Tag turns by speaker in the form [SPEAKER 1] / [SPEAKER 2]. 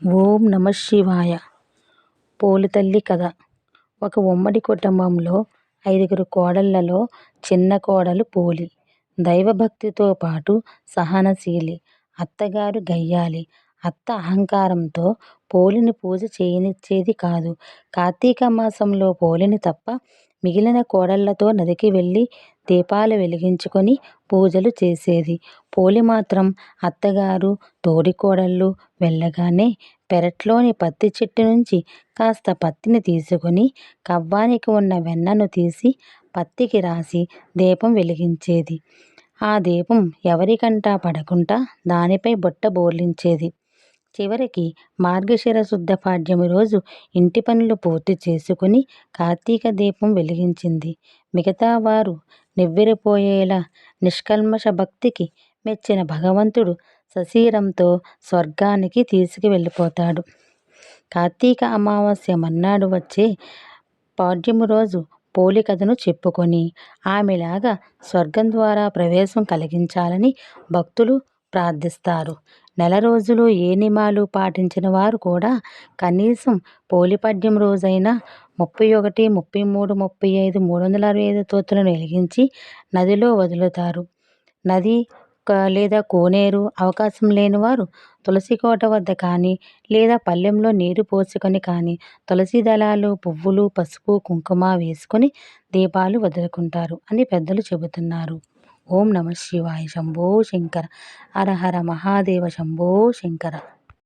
[SPEAKER 1] ఓం నమ శివాయ. పోలితల్లి కథ. ఒక ఉమ్మడి కుటుంబంలో 5 కోడళ్లలో చిన్న కోడలు పోలి. దైవభక్తితో పాటు సహనశీలి. అత్తగారు గయ్యాళి. అత్త అహంకారంతో పోలిని పూజ చేయనిచ్చేది కాదు. కార్తీక మాసంలో పోలిని తప్ప మిగిలిన కోడళ్లతో నదికి వెళ్ళి దీపాలు వెలిగించుకొని పూజలు చేసేది. పోలి మాత్రం అత్తగారు, తోడికోడళ్ళు వెళ్ళగానే పెరట్లోని పత్తి చెట్టు నుంచి కాస్త పత్తిని తీసుకొని కవ్వానికి ఉన్న వెన్నను తీసి పత్తికి రాసి దీపం వెలిగించేది. ఆ దీపం ఎవరికంటా పడకుండా దానిపై బుట్ట బోర్లించేది. చివరికి మార్గశిర శుద్ధ పాడ్యమి రోజు ఇంటి పనులు పూర్తి చేసుకుని కార్తీక దీపం వెలిగించింది. మిగతా వారు నివ్వెరపోయేలా నిష్కల్మష భక్తికి మెచ్చిన భగవంతుడు సశరీరంతో స్వర్గానికి తీసుకువెళ్ళిపోతాడు. కార్తీక అమావాస్య మర్నాడు వచ్చే పాడ్యమి రోజు పోలి కథను చెప్పుకొని ఆమెలాగా స్వర్గం ద్వారా ప్రవేశం కలిగించాలని భక్తులు ప్రార్థిస్తారు. నెల రోజులు ఏ నియమాలు పాటించిన వారు కూడా కనీసం పోలిపడ్యం రోజైనా 31, 33, 35, 365 తోతులను వెలిగించి నదిలో వదులుతారు. నది లేదా కోనేరు అవకాశం లేని వారు తులసి కోట వద్ద కానీ లేదా పళ్ళెంలో నీరు పోసుకొని కానీ తులసి దళాలు, పువ్వులు, పసుపు, కుంకుమ వేసుకొని దీపాలు వదులుకుంటారు అని పెద్దలు చెబుతున్నారు. ఓం నమ శివాయ. శంభో శంకర. హర హర మహాదేవ. శంభో శంకర.